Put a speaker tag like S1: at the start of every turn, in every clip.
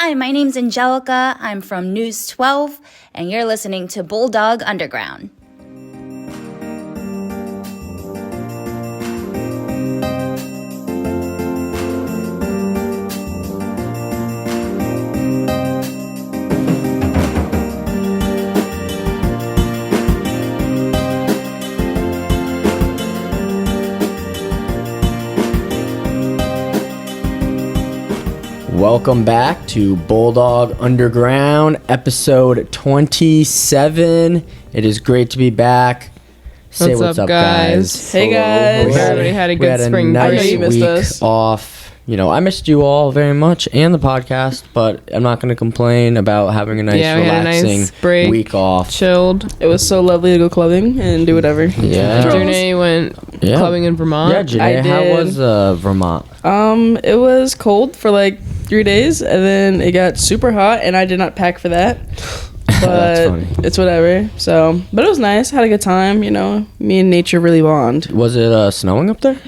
S1: Hi, my name's Angelica. I'm from News 12, and you're listening to Bulldog Underground.
S2: Welcome back to Bulldog Underground, episode 27. It is great to be back. Say what's up, guys.
S3: Hey, guys.
S2: Everybody
S3: had a good spring
S2: break.
S3: break. I know you missed
S2: week
S3: us.
S2: Off. You know, I missed you all very much and the podcast, but I'm not going to complain about having a nice, relaxing
S3: break,
S2: week off.
S3: Chilled. It was so lovely to go clubbing and do whatever.
S2: Yeah.
S3: Janae went clubbing in Vermont.
S2: Yeah, Janae, how was Vermont?
S4: It was cold for like 3 days, and then it got super hot, and I did not pack for that. But it's whatever. So, but it was nice. Had a good time. You know, me and nature really bond.
S2: Was it snowing up there?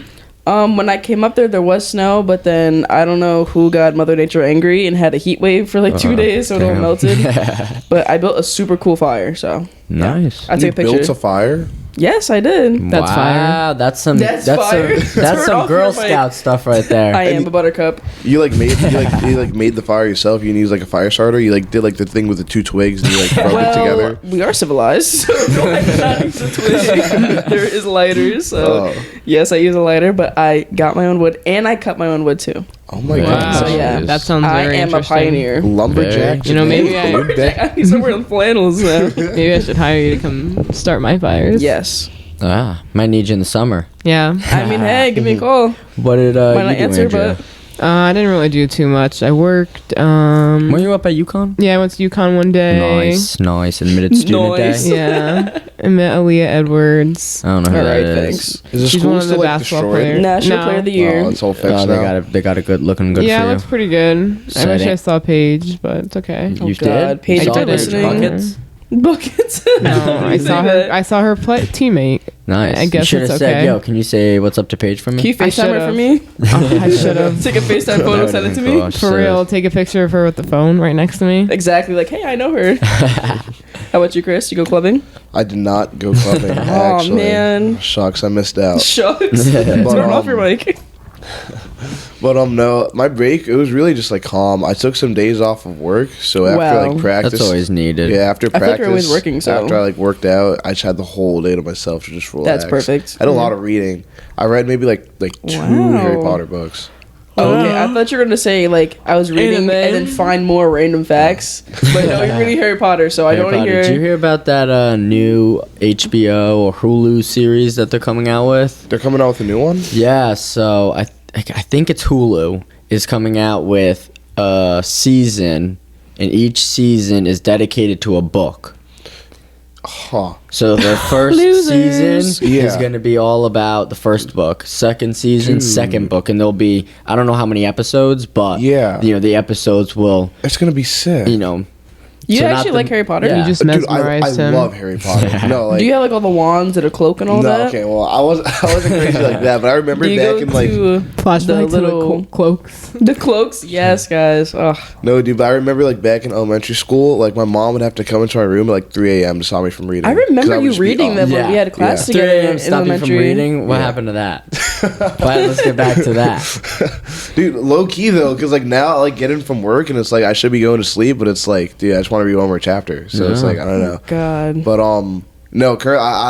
S4: When I came up there was snow, but then I don't know who got Mother Nature angry and had a heat wave for like 2 days, so it all melted. But I built a super cool fire, so
S2: nice.
S4: I took a picture.
S5: You built a fire?
S4: Yes, I did.
S3: That's fire.
S2: That's some
S4: fire.
S2: That's some Girl Scout stuff right there.
S4: I am a buttercup.
S5: You made the fire yourself. You used like a fire starter. You did like the thing with the two twigs and you rubbed it together.
S4: We are civilized, so no, I did not use a twig. There is lighters, so yes, I use a lighter, but I got my own wood and I cut my own wood too.
S5: Oh my god!
S4: So yeah,
S3: that sounds very interesting.
S4: I am a pioneer.
S5: Lumberjack.
S3: You know, maybe
S4: I need some wearing flannels now.
S3: Maybe I should hire you to come start my fires.
S4: Yes.
S2: Might need you in the summer.
S3: Yeah.
S4: I mean, hey, give me a call.
S2: What did
S4: Might
S2: you
S4: not
S2: do,
S4: answer,
S2: Andrea?
S4: but
S3: I didn't really do too much. I worked.
S2: Were you up at UConn?
S3: Yeah, I went to UConn one day.
S2: Nice. Admitted student
S4: Nice.
S2: day.
S3: Yeah. I met Aaliyah Edwards.
S2: I don't know who that
S4: Alright,
S2: is.
S4: thanks.
S5: Is the
S3: She's
S5: school
S3: one of the
S5: still
S3: basketball
S5: destroyed?
S3: players.
S4: National Player of the Year.
S5: Oh, it's all fixed now.
S2: They got a good looking good
S3: Yeah,
S2: for
S3: it
S2: you.
S3: looks pretty good. I wish
S2: Exciting.
S3: I saw Paige, but it's okay.
S4: Oh,
S2: You
S4: God.
S2: did?
S4: Paige,
S2: You
S3: if
S2: saw
S3: you're
S2: Paige
S4: listening.
S2: buckets?
S4: Buckets.
S3: No, I saw her. I saw her teammate.
S2: Nice.
S3: I guess
S2: you should have
S3: it's
S2: said,
S3: okay.
S2: "Yo, can you say what's up to Paige for me?"
S4: Can you FaceTime her for
S3: should've.
S4: me?
S3: Oh, I should have.
S4: Take a FaceTime photo,
S2: That
S4: send it
S2: would've
S4: to
S2: been
S4: me.
S2: cool.
S3: For real, take a picture of her with the phone right next to me.
S4: Exactly. Like, hey, I know her. How about you, Chris? You go clubbing?
S5: I did not go clubbing.
S4: Oh,
S5: actually.
S4: man.
S5: Shucks, I missed out.
S4: Shucks.
S5: But,
S4: Turn off your mic.
S5: But no, my break, it was really just like calm. I took some days off of work, so after like practice,
S2: That's always needed.
S5: yeah, after
S4: I feel
S5: practice,
S4: like you're always working, so-
S5: after I like worked out, I just had the whole day to myself to just relax.
S4: That's perfect.
S5: I had a lot of reading. I read maybe like two
S4: Wow.
S5: Harry Potter books.
S4: Okay, I thought you were going to say, like, I was reading and then find more random facts. But no, you're reading Harry Potter, so I don't want to hear...
S2: Did you hear about that new HBO or Hulu series that they're coming out with?
S5: They're coming out with a new one?
S2: Yeah, so I think it's Hulu is coming out with a season, and each season is dedicated to a book.
S5: Huh.
S2: So the first
S4: Losers.
S2: season is going to be all about the first book. Second season, second book, and there'll be I don't know how many episodes, but the episodes will
S5: It's going to be sick.
S4: You
S2: So not
S4: actually
S2: the-
S4: like Harry Potter?
S2: Yeah.
S3: You just
S5: Dude, I
S3: mesmerized him.
S5: love Harry Potter. No, like,
S4: Do you have, like, all the wands and a cloak and all that?
S5: okay, well, I wasn't crazy like that, but I remember
S4: Do you
S5: back
S4: go
S5: in like
S4: to
S3: Flashback
S4: the
S3: to
S4: little...
S3: the cloaks.
S4: The cloaks? Yes, guys. Ugh.
S5: no, dude. But I remember like back in elementary school, like my mom would have to come into my room at like 3 a.m. to stop me from reading.
S4: I
S5: 'Cause
S4: remember
S5: would
S4: you
S5: just be
S4: reading
S5: up.
S4: them when we had a class
S2: 3
S4: together
S2: a.m.
S4: in
S2: stop you from
S4: elementary.
S2: reading. What happened to that? But let's get back to that.
S5: Dude, low key though, because like now I like getting from work and it's like I should be going to sleep, but it's like, dude, I just want to read one more chapter. So it's like I don't know.
S4: God.
S5: But no,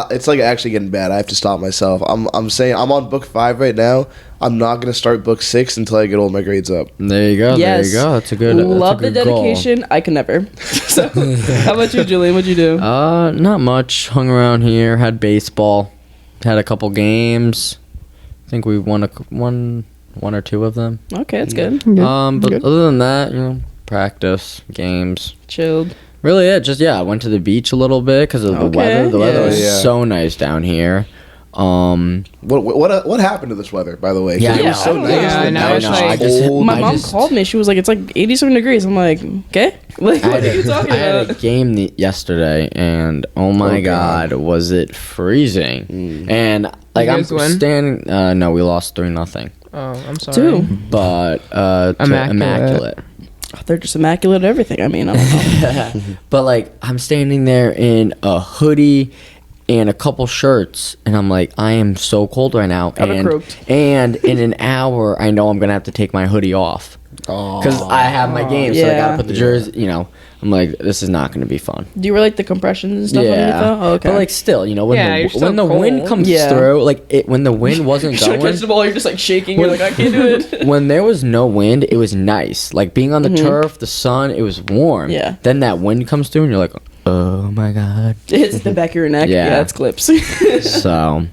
S5: it's like actually getting bad. I have to stop myself. I'm saying I'm on book 5 right now. I'm not gonna start book 6 until I get all my grades up.
S2: There you go.
S4: Yes.
S2: There you go. That's a good.
S4: Love
S2: that's a
S4: the
S2: good goal.
S4: dedication. I can never. So, how about you, Julian? What'd you do?
S2: Not much. Hung around here. Had baseball. Had a couple games. I think we won one or two of them.
S4: Okay, that's good.
S2: But other than that, practice, games.
S4: Chilled.
S2: Really, I went to the beach a little bit because of the weather. The weather was so nice down here.
S5: What happened to this weather, by the way? 'Cause
S2: Yeah,
S5: it was so
S4: I don't know.
S5: nice.
S3: Yeah,
S5: and
S3: I
S5: now
S3: know,
S5: it's
S3: it's
S5: just
S3: like-
S5: cold.
S4: My mom called me. She was like, "It's like 87 degrees." I'm like, "Okay." Like, what are you talking
S2: I had a
S4: about?
S2: game yesterday, and oh my god, was it freezing! And like
S3: You
S2: I'm
S3: guys win?
S2: standing. No, we lost 3-0.
S3: Oh, I'm sorry.
S4: Two.
S2: But to
S3: Immaculate.
S2: immaculate.
S4: They're just immaculate at everything. I mean, I don't know.
S2: But like, I'm standing there in a hoodie and a couple shirts, and I'm like, I am so cold right now. And in an hour, I know I'm gonna have to take my hoodie off because I have my game, so I gotta put the jersey. You know, I'm like, this is not gonna be fun.
S4: Do you wear like the compressions and stuff underneath though? Oh, okay.
S2: But like, still, you know, when the wind
S3: cold.
S2: comes through, like when the wind wasn't
S4: You're
S2: going,
S4: catch the ball, you're just like shaking. You're like, I can't do it.
S2: when there was no wind, it was nice. Like being on the turf, the sun, it was warm.
S4: Yeah.
S2: Then that wind comes through, and you're like, oh my god.
S4: It hits the back of your neck.
S2: Yeah.
S4: Yeah, it's clips.
S2: So,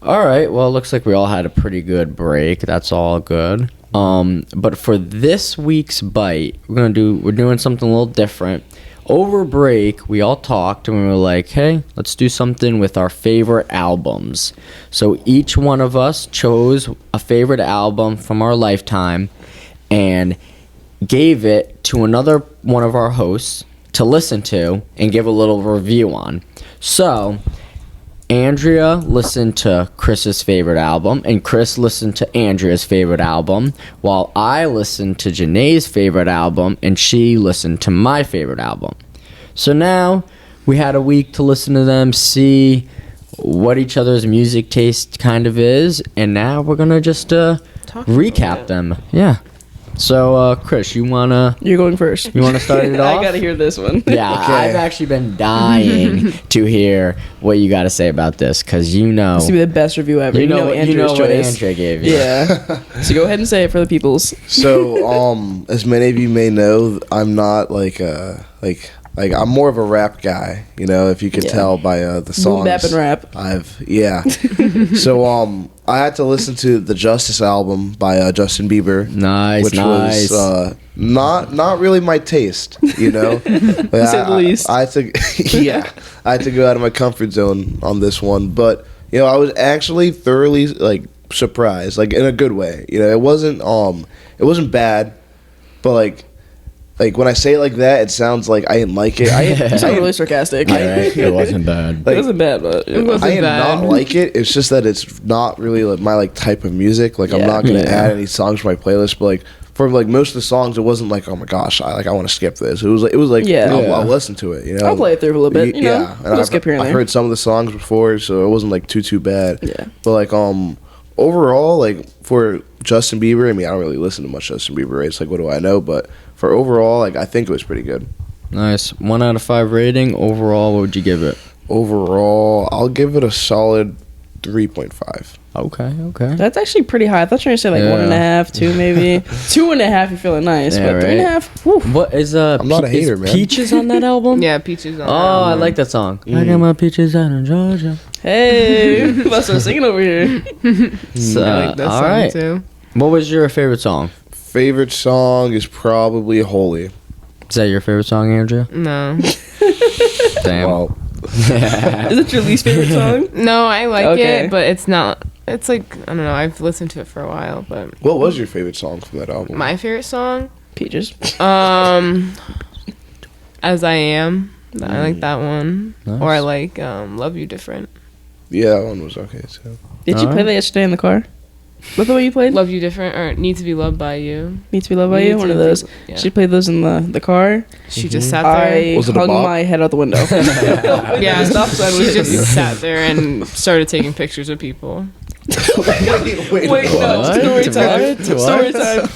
S2: all right. Well, it looks like we all had a pretty good break. That's all good. But for this week's bite, we're doing something a little different. Over break, we all talked and we were like, hey, let's do something with our favorite albums. So each one of us chose a favorite album from our lifetime and gave it to another one of our hosts to listen to and give a little review on. So Andrea listened to Chris's favorite album, and Chris listened to Andrea's favorite album, while I listened to Janae's favorite album, and she listened to my favorite album. So now we had a week to listen to them, see what each other's music taste kind of is, and now we're gonna just recap them. Yeah. So, Chris,
S4: You're going first.
S2: you wanna start it off?
S4: I gotta hear this one.
S2: Yeah,
S5: Okay.
S2: I've actually been dying to hear what you got to say about this, because you know,
S4: This will be the best review ever.
S2: you know
S4: Andrew's
S2: what
S4: choice.
S2: Andrea gave you.
S4: Yeah. So go ahead and say it for the peoples.
S5: So, as many of you may know, I'm not like I'm more of a rap guy. You know, if you could tell by the songs.
S4: Boom, bap, and rap.
S5: So I had to listen to the Justice album by Justin Bieber.
S2: Nice,
S5: which
S2: nice.
S5: was not really my taste, you know.
S4: To say the least.
S5: I had to go out of my comfort zone on this one, but you know, I was actually thoroughly like surprised, like in a good way. You know, it wasn't bad, but like when I say it like that, it sounds like I didn't like it.
S4: You sound really sarcastic.
S2: It wasn't bad.
S4: It wasn't bad, but
S3: It wasn't
S5: I did
S3: bad.
S5: not like it. It's just that it's not really like my like type of music. Like I'm
S4: Yeah.
S5: not gonna
S2: Yeah.
S5: add any songs to my playlist, but like for like most of the songs, it wasn't like, oh my gosh, I want to skip this. It was like
S4: Yeah.
S5: I'll listen to it. You know,
S4: I'll play it through for a little bit. You know,
S5: yeah, and
S4: we'll skip here and
S5: I
S4: there.
S5: heard some of the songs before, so it wasn't like too bad.
S4: Yeah.
S5: But like overall, like for Justin Bieber, I mean, I don't really listen to much Justin Bieber. Right? It's like, what do I know? But for overall, like I think it was pretty good.
S2: Nice. 1 out of 5 rating. Overall, what would you give it?
S5: Overall, I'll give it a solid 3.5.
S2: Okay.
S4: That's actually pretty high. I thought you were gonna say like
S2: Yeah.
S4: 1.5, 2 maybe. 2.5, you're feeling nice,
S2: Yeah,
S4: but
S2: right.
S4: 3.5. Whew.
S2: What is
S5: I'm not a hater, man.
S2: Peaches on that album?
S3: Yeah, Peaches on
S2: Oh, I like that song. I got my peaches out in Georgia.
S4: Hey, let's start singing over here.
S2: So,
S3: I like that
S2: all
S3: song
S2: right.
S3: too.
S2: What was your favorite song?
S5: Favorite song is probably Holy.
S2: Is that your favorite song, Andrea?
S3: No.
S2: Damn.
S5: Well,
S4: Is it your least favorite song?
S3: No, I like
S4: Okay.
S3: it, but it's not. It's like, I don't know. I've listened to it for a while, but
S5: what was your favorite song from that album?
S3: my favorite song,
S4: Peaches.
S3: As I Am. I like that one.
S2: Nice.
S3: Or I like Love You Different.
S5: Yeah, that one was okay too.
S4: Did you play
S2: Alright.
S4: that yesterday in the car? What's the one you played?
S3: Love You Different or Need to Be Loved by You.
S4: Need to be loved by
S3: Need
S4: you.
S3: to
S4: One of
S3: Be-
S4: those.
S3: yeah.
S4: She played those in the car.
S3: She just sat there.
S4: I
S5: Was it a
S4: hung
S5: bop?
S4: my head out the window.
S3: Yeah,
S4: The stop sign
S3: she
S4: was
S3: just sat there and started taking pictures of people.
S4: Wait, no.
S2: What?
S4: Story time.
S2: What?
S4: Story time.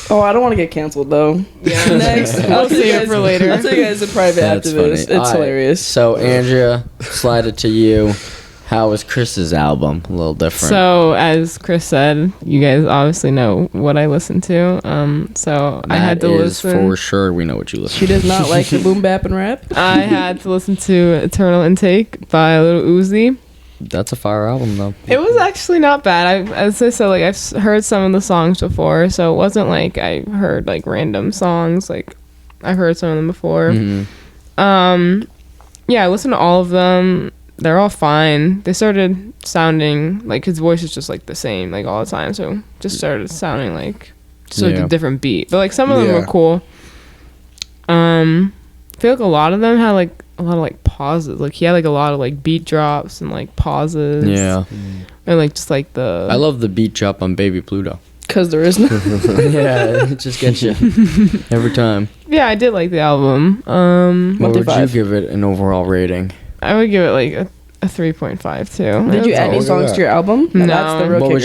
S4: Oh, I don't want to get canceled though.
S3: Yeah.
S4: Next,
S3: We'll save it for later.
S4: I'll tell you guys in private
S2: That's
S4: after this.
S2: funny.
S4: It's
S2: All right.
S4: hilarious.
S2: So, Andrea, slide it to you. How was Chris's album? A little different.
S3: So, as Chris said, you guys obviously know what I listen to. So I had to
S2: That is
S3: listen.
S2: for sure. We know what you listen
S4: She does not like the boom bap and rap.
S3: I had to listen to Eternal Intake by Lil Uzi.
S2: That's a fire album, though.
S3: It was actually not bad. As I said, like I've heard some of the songs before, so it wasn't like I heard like random songs. Like I've heard some of them before.
S2: Mhm.
S3: Yeah, I listened to all of them. They're all fine. They started sounding like his voice is just like the same like all the time, so just started sounding like just like
S2: Yeah.
S3: a different beat. But like some of them
S5: Yeah.
S3: were cool. I feel like a lot of them had like a lot of like pauses. Like he had like a lot of like beat drops and like pauses.
S2: Yeah.
S3: And like just like the
S2: I love the beat drop on Baby Pluto.
S4: Because there is no.
S2: Yeah, it just gets you every time.
S3: Yeah, I did like the album.
S2: What would you
S4: 5.
S2: give it an overall rating?
S3: I would give it like a 3.5 too.
S4: Did you add any
S5: look at
S4: songs
S5: that.
S4: to your album?
S3: No.
S4: That's the real
S2: What was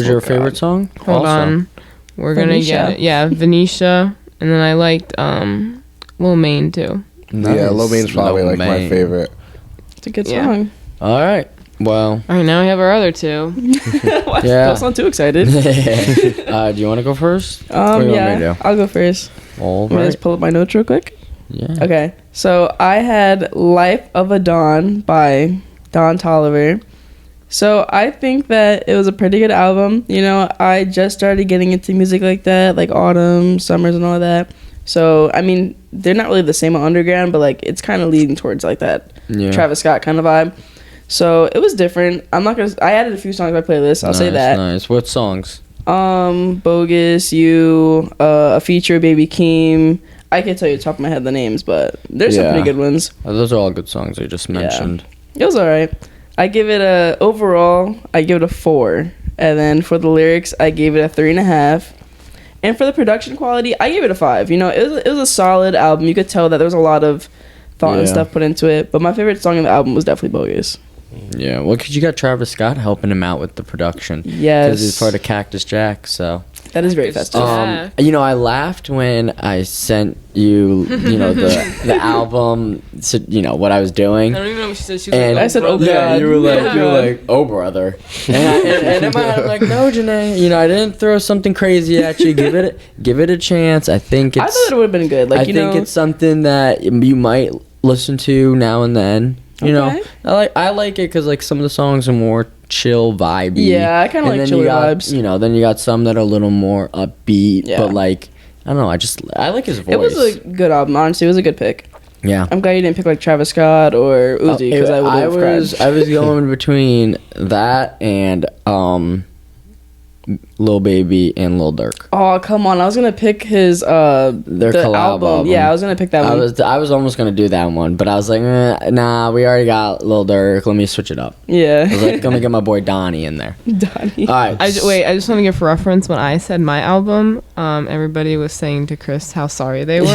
S4: kicker.
S2: your favorite song?
S3: Hold on. We're gonna
S4: Venetia.
S3: get it. Venetia, and then I liked Lil Maine too.
S5: Yeah, Low Main's probably like my favorite.
S4: It's a good
S3: Yeah.
S4: song.
S2: All right. Well,
S3: All right, now we have our other two.
S4: What?
S2: Yeah.
S4: Don't sound too excited.
S2: do you want to go first? What do you want me to
S4: Yeah,
S2: do?
S4: I'll go first.
S2: All
S4: Let me
S2: right.
S4: just pull up my notes real quick.
S2: Yeah.
S4: Okay, so I had Life of a Dawn by Don Toliver. So I think that it was a pretty good album. You know, I just started getting into music like that, like autumn, summers, and all that. So, I mean, they're not really the same on Underground, but like it's kind of leading towards like that
S2: Yeah.
S4: Travis Scott kind of vibe. So it was different. I'm not gonna. I added a few songs to my playlist. I'll say
S2: Nice,
S4: that.
S2: Nice. What songs?
S4: Bogus, You, a feature, Baby Keem. I can't tell you off the top of my head the names, but there's some
S2: Yeah.
S4: pretty good ones.
S2: Those are all good songs I just mentioned.
S4: It was alright. I give it overall, I give it a 4. And then for the lyrics, I gave it a 3.5. And for the production quality, I gave it a 5. You know, it was a solid album. You could tell that there was a lot of thought and
S2: Yeah.
S4: stuff put into it. But my favorite song on the album was definitely Bogus.
S2: Yeah. Well, because you got Travis Scott helping him out with the production.
S4: Yes.
S2: Because he's part of Cactus Jack, so.
S4: That is very festive.
S3: Yeah.
S2: You know, I laughed when I sent you, the album, so, what I was doing.
S3: I don't even know what she said. She
S2: And
S4: I said, "Oh,
S2: yeah,
S4: God."
S2: you were like,
S3: Yeah.
S2: you were like, oh brother, and in my head, I'm like, no, Janae, I didn't throw something crazy at you. Give it a chance. I think
S4: I
S2: it's,
S4: thought it would have been good. Like,
S2: I think it's something that you might listen to now and then. You know,
S4: Okay.
S2: I like it because like some of the songs are more chill, vibey.
S4: Yeah, I kinda
S2: And
S4: like
S2: then
S4: chiller
S2: you got,
S4: vibes.
S2: Then you got some that are a little more upbeat,
S4: Yeah.
S2: but like I don't know. I like his voice.
S4: It was a good album, honestly. It was a good pick.
S2: Yeah.
S4: I'm glad you didn't pick like Travis Scott or Uzi because I would have cried.
S2: I was going between that and Lil Baby and Lil Durk.
S4: Oh, come on. I was going to pick his
S2: Their
S4: the
S2: collab album.
S4: Yeah, I was going to pick that one.
S2: I was almost gonna do that one, but I was like, nah, we already got Lil Durk. Let me switch it up. I was
S4: Yeah.
S2: like, gonna get my boy Donnie in there.
S4: Donnie.
S2: All right.
S3: I just want to give reference. When I said my album, everybody was saying to Chris how sorry they were.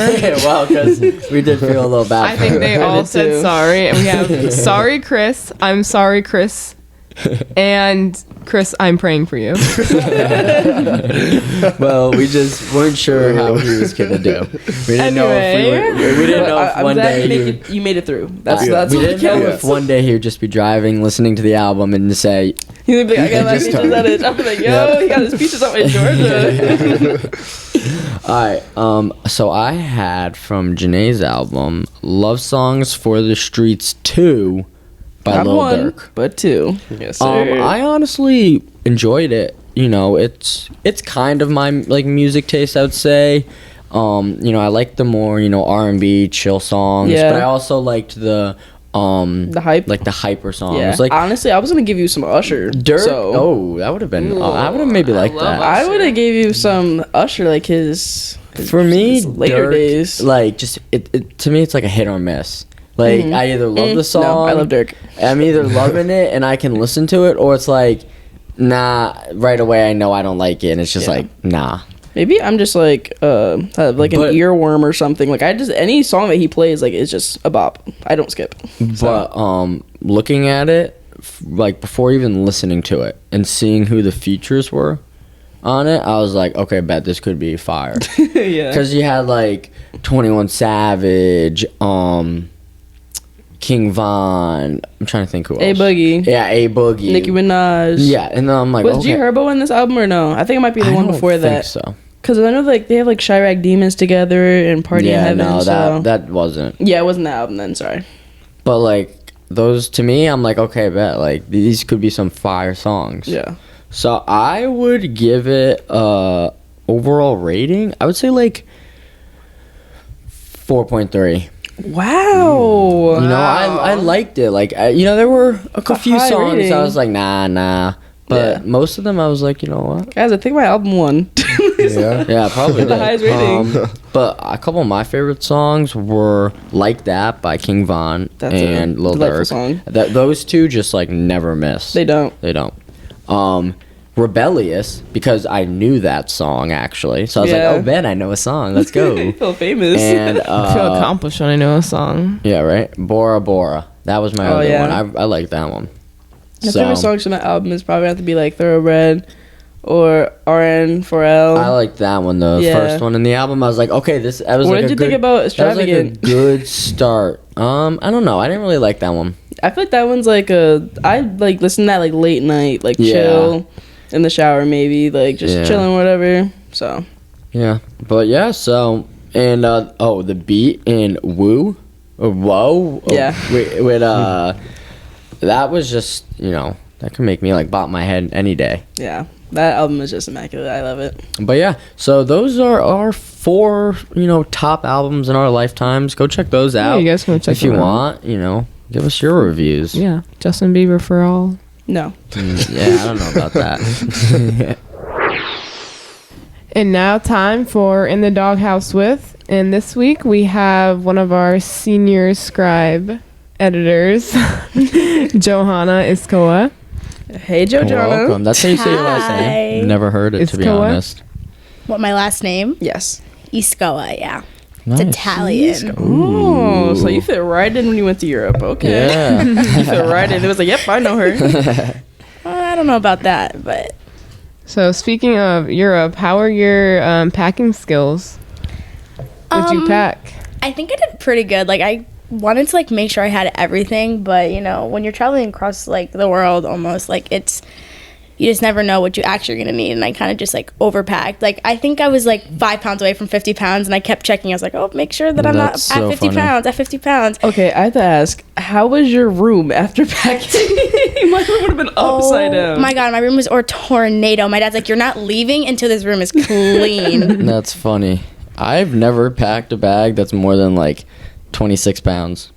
S2: Well, because we did feel a little bad.
S3: I think they
S4: I
S3: all
S4: did
S3: said
S4: too.
S3: sorry, and we have sorry Chris, I'm sorry Chris, and Chris, I'm praying for you.
S2: Well, we just weren't sure how he was gonna do. We didn't know if we didn't know if
S4: I'm
S2: one
S4: glad
S2: day
S4: you made it through. That's
S2: we
S4: what
S2: didn't know
S4: counts.
S2: if one day he would just be driving, listening to the album, and say,
S4: He'd be like, I got my
S2: just
S4: peaches
S2: started.
S4: at it. I'm like, yo, he got his peaches up in Georgia.
S2: "All right." So I had from Janae's album, "Love Songs for the Streets 2" by
S4: Not
S2: Lil
S4: one,
S2: Durk.
S4: but 2.
S3: Yes,
S2: I honestly enjoyed it. It's kind of my like music taste, I would say. I like the more R&B chill songs,
S4: Yeah.
S2: but I also liked the
S4: hype.
S2: like the hyper songs.
S4: Yeah.
S2: Like
S4: Honestly, I was going to give you some Usher.
S2: Dirk.
S4: So
S2: Oh, that would have been. I would have maybe
S3: I
S2: liked
S3: love
S2: that.
S3: Usher.
S4: I would have gave you some Usher, like his
S2: For me,
S4: his later
S2: Dirk,
S4: days.
S2: like just it to me, it's like a hit or miss. Like I either love the song,
S4: No, I love Dirk.
S2: I'm either loving it and I can listen to it, or it's like, nah, right away I know I don't like it, and it's just
S4: Yeah.
S2: like, nah.
S4: Maybe I'm just like an
S2: But-
S4: earworm or something. Like any song that he plays, like it's just a bop. I don't skip.
S2: But looking at it, like before even listening to it and seeing who the features were on it, I was like, okay, bet this could be fire.
S4: Yeah.
S2: Because you had like 21 Savage, King Von. I'm trying to think who else.
S4: A Boogie,
S2: Yeah, A Boogie.
S4: Nicki Minaj.
S2: Yeah, and then I'm like,
S4: Was
S2: okay.
S4: G Herbo in this album or no? I think it might be the
S2: I
S4: one
S2: don't
S4: before
S2: think
S4: that.
S2: so.
S4: Because I know like they have like Chirac Demons together and Party in
S2: Yeah,
S4: Heaven.
S2: no,
S4: so.
S2: that wasn't.
S4: Yeah, it wasn't the album then. Sorry.
S2: But like those to me, I'm like, okay, bet like these could be some fire songs.
S4: Yeah.
S2: So I would give it overall rating. I would say like 4.3.
S4: Wow.
S2: You know, I liked it. Like there were a few
S4: high
S2: songs
S4: rating.
S2: I was like, nah. But
S4: Yeah.
S2: most of them I was like, you know what?
S4: Guys, I think my album won.
S5: Yeah.
S2: Yeah, probably
S4: The
S2: did.
S4: highest rating.
S2: But a couple of my favorite songs were "Like That" by King Von
S4: That's
S2: and
S4: a
S2: Lil
S4: delightful
S2: Durk.
S4: song.
S2: Those two just like never miss.
S4: They don't.
S2: They don't. rebellious because I knew that song actually. So I was
S4: Yeah.
S2: like, oh, Ben, I know a song. Let's go.
S4: I feel famous.
S2: And
S3: I feel accomplished when I know a song.
S2: yeah, right. Bora Bora. That was my other
S4: yeah.
S2: one. I like that one.
S4: My favorite songs from that album is probably have to be like Thoroughbred or RN4L.
S2: I like that one, the
S4: Yeah.
S2: first one in the album. I was like, okay, that was
S4: What
S2: like
S4: did
S2: a
S4: you
S2: good,
S4: think about
S2: that was like a
S4: Extravagant?
S2: good start. I don't know. I didn't really like that one.
S4: I feel like that one's like I like listen to that like late night, like
S2: Yeah.
S4: chill in the shower maybe, like just
S2: Yeah.
S4: chilling, whatever. So
S2: Yeah, but yeah. So and the beat in Woo, or Whoa.
S4: Yeah.
S2: With that was just that could make me like bop my head any day.
S4: yeah, that album is just immaculate. I love it.
S2: But yeah, so those are our 4 top albums in our lifetimes. Go check those out.
S3: you guys can check
S2: if you
S3: them out.
S2: want. Give us your reviews.
S3: Yeah, Justin Bieber for all.
S4: No,
S2: Yeah, I don't know about that.
S3: And now time for In the Doghouse With. And this week we have one of our senior scribe editors, Johanna Iskoa.
S4: hey Jojo.
S2: Welcome. That's how you say your last
S1: Hi.
S2: name. Never heard it, to be
S3: Iskoa?
S2: honest.
S1: What, my last name?
S4: Yes.
S1: Iskoa, yeah.
S2: Nice.
S1: It's Italian.
S4: Oh, so you fit right in when you went to Europe. Okay.
S2: Yeah.
S4: You fit right in. It was like, yep, I know her.
S1: I don't know about that, but
S3: So speaking of Europe, how are your packing skills? What'd you pack?
S1: I think I did pretty good. Like, I wanted to, like, make sure I had everything, but, when you're traveling across, like, the world almost, like, you just never know what you actually are going to need, and I kind of just, like, overpacked. Like, I think I was, like, 5 pounds away from 50 pounds, and I kept checking. I was like, oh, make sure that I'm
S2: That's
S1: not
S2: so
S1: at 50
S2: funny.
S1: pounds, at 50 pounds.
S4: Okay, I have to ask, how was your room after packing? My room would have been upside down.
S1: Oh, my God, my room was a tornado. My dad's like, you're not leaving until this room is clean.
S2: That's funny. I've never packed a bag that's more than like 26 pounds.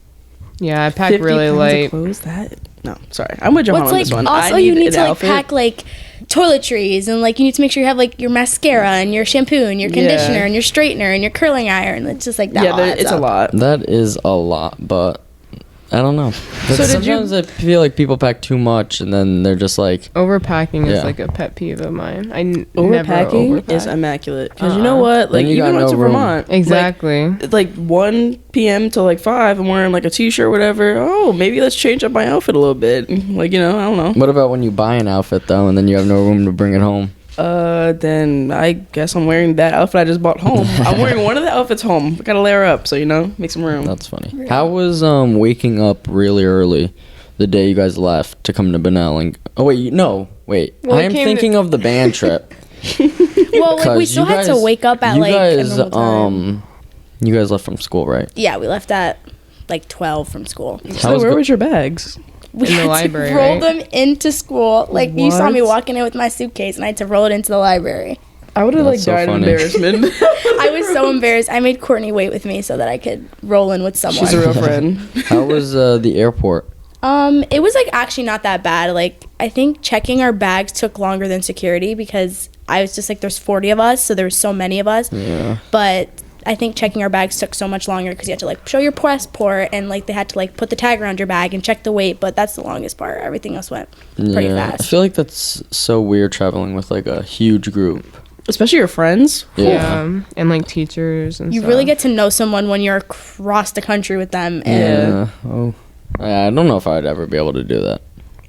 S3: Yeah, I pack
S4: 50
S3: really
S4: pounds of
S3: light.
S4: clothes, that? No, sorry. I'm with Johanna
S1: What's
S4: on
S1: like
S4: this one.
S1: also
S4: I
S1: you need
S4: an
S1: to like
S4: outfit.
S1: pack like toiletries, and like you need to make sure you have like your mascara and your shampoo and your conditioner and your straightener and your curling iron. It's just like that.
S4: Yeah,
S1: all
S4: there,
S1: adds
S4: it's a
S1: up.
S4: lot.
S2: That is a lot, but I don't know.
S4: So did you-
S2: Sometimes I feel like people pack too much and then they're just like,
S3: Overpacking is
S2: Yeah.
S3: like a pet peeve of mine. I never
S4: Overpacking
S3: overpack.
S4: is immaculate. Because you know what? Like,
S2: Then you
S4: even
S2: got
S4: went
S2: no
S4: to
S2: room.
S4: Vermont.
S3: Exactly.
S4: Like 1 p.m. till like 5, I'm wearing like a t-shirt or whatever. Oh, maybe let's change up my outfit a little bit. Like, I don't know.
S2: what about when you buy an outfit though and then you have no room to bring it home?
S4: Then I guess I'm wearing that outfit I just bought home. I'm wearing one of the outfits home. Gotta layer up, so make some room.
S2: That's funny. How was waking up really early the day you guys left to come to Benel and
S3: Well,
S2: I am
S3: we came
S2: thinking of the band trip.
S1: Well, like we
S2: 'Cause
S1: still
S2: you
S1: had to
S2: guys-
S1: wake up at
S2: you
S1: like
S2: guys,
S1: a normal time.
S2: you guys left from school, right?
S1: Yeah, we left at like 12 from school.
S4: So
S2: was
S4: where
S2: go-
S4: was your bags?
S1: We
S3: In the
S1: had
S3: library,
S1: to roll
S3: right?
S1: them into school. Like you saw me
S4: What?
S1: walking in with my suitcase, and I had to roll it into the library.
S4: I would have like
S2: That's so
S4: died of
S2: funny.
S4: embarrassment.
S1: I was so embarrassed. I made Courtney wait with me so that I could roll in with someone.
S4: She's a real friend.
S2: How was the airport?
S1: It was like actually not that bad. Like I think checking our bags took longer than security because I was just like there's 40 of us, so there was so many of us.
S2: Yeah.
S1: But I think checking our bags took so much longer because you had to like show your passport and like they had to like put the tag around your bag and check the weight. But that's the longest part. Everything else went pretty
S2: I
S1: fast.
S2: feel like that's so weird traveling with like a huge group.
S4: Especially your friends.
S3: Yeah. And like teachers and
S1: You
S3: stuff.
S1: really get to know someone when you're across the country with them. And
S2: Yeah. Oh. I don't know if I'd ever be able to do that.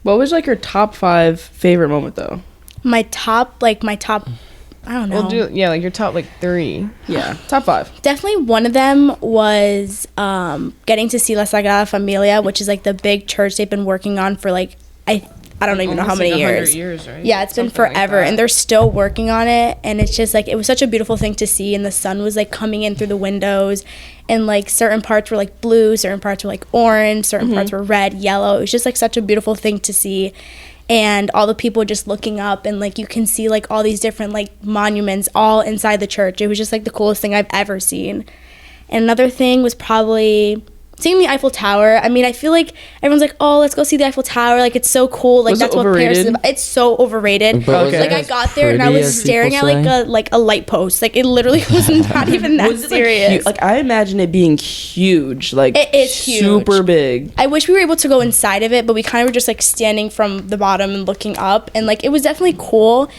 S4: What was like your top 5 favorite moment though?
S1: my top, I don't know.
S3: We'll do like your top like 3.
S4: Yeah, top 5.
S1: Definitely one of them was getting to see La Sagrada Familia, which is like the big church they've been working on for like I don't even know how many years.
S3: Right?
S1: Yeah, it's been
S3: Something like
S1: forever,
S3: that.
S1: and they're still working on it. And it's just like it was such a beautiful thing to see, and the sun was like coming in through the windows, and like certain parts were like blue, certain parts were like orange, certain parts were red, yellow. It was just like such a beautiful thing to see. And all the people just looking up, and like you can see like all these different like monuments all inside the church. It was just like the coolest thing I've ever seen. And another thing was probably seeing the Eiffel Tower. I mean, I feel like everyone's like, oh, let's go see the Eiffel Tower. Like, it's so cool. Like,
S4: Was
S1: that's
S4: it
S1: what Paris is
S4: overrated?
S1: about. It's so overrated.
S2: But was
S4: Okay.
S1: Like, I
S2: as
S1: got there and I
S2: pretty
S1: was
S2: as
S1: staring
S2: people
S1: at
S2: say?
S1: like a light post. Like, it literally was not even that
S4: Was it,
S1: serious.
S4: like I imagine it being huge, like
S1: It is huge.
S4: super big.
S1: I wish we were able to go inside of it, but we kind of were just like standing from the bottom and looking up, and like it was definitely cool,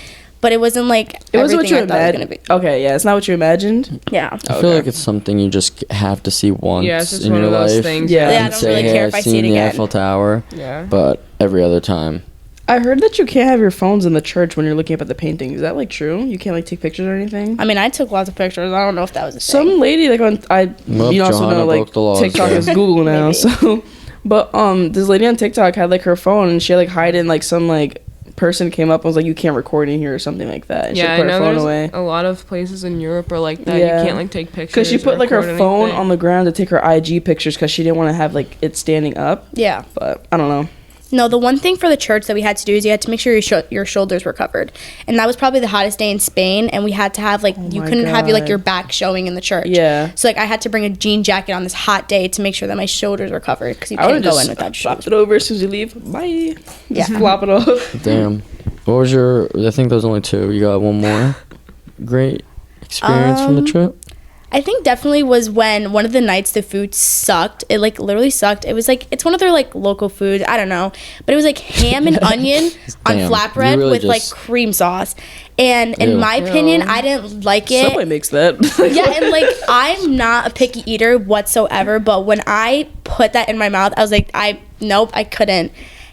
S1: but it wasn't like
S4: It wasn't what
S1: everything
S4: you
S1: I thought it was
S4: imagined.
S1: gonna
S4: Okay, yeah, it's not what you imagined.
S1: be. Yeah.
S2: I feel like it's something you just have to see once
S3: Yeah, it's just
S2: in
S3: one
S2: your
S3: of those
S2: life.
S3: things.
S4: Yeah.
S1: Yeah, I
S2: And
S1: don't
S2: say,
S1: really
S2: hey,
S1: care
S2: I've
S1: if I see
S2: seen
S1: it
S2: the
S1: again.
S2: Eiffel Tower,
S3: Yeah.
S2: but every other time.
S4: I heard that you can't have your phones in the church when you're looking up at the painting. Is that like true? You can't like take pictures or anything?
S1: I mean, I took lots of pictures. I don't know if that was a thing.
S4: Some lady like on
S2: Well,
S4: you also
S2: Johanna
S4: know like
S2: broke the laws
S4: TikTok
S2: there.
S4: is Google now,
S1: Maybe.
S4: so but this lady on TikTok had like her phone and she had like hide in like some like person came up and was like you can't record in here or something like that. And
S3: Yeah,
S4: she
S3: I
S4: put her
S3: know
S4: phone
S3: there's
S4: away.
S3: a lot of places in Europe are like that.
S4: Yeah.
S3: You can't like take pictures.
S4: Because she put
S3: or
S4: like her
S3: record
S4: phone
S3: anything.
S4: on the ground to take her IG pictures because she didn't want to have like it standing up.
S1: Yeah.
S4: But I don't know.
S1: No, the one thing for the church that we had to do is you had to make sure your shoulders were covered, and that was probably the hottest day in Spain. And we had to have like you
S4: my
S1: couldn't have
S4: God.
S1: your back showing in the church.
S4: Yeah.
S1: So like I had to bring a jean jacket on this hot day to make sure that my shoulders were covered because you
S4: I would
S1: can't go
S4: just
S1: in without
S4: flop
S1: shoes.
S4: it over as soon as you leave. Bye.
S1: Yeah.
S4: Just flop it off.
S2: Damn. What was your? I think there was only two. You got one more great experience from the trip.
S1: I think definitely was when one of the nights the food sucked. It like literally sucked. It was like it's one of their like local foods. I don't know, but it was like ham and onion on
S2: Damn,
S1: flatbread
S2: you really
S1: with like
S2: just-
S1: cream sauce. And in
S2: Ew.
S1: my opinion, I didn't like it.
S4: Subway makes that.
S1: Yeah, and like I'm not a picky eater whatsoever, but when I put that in my mouth, I was like, nope, I couldn't.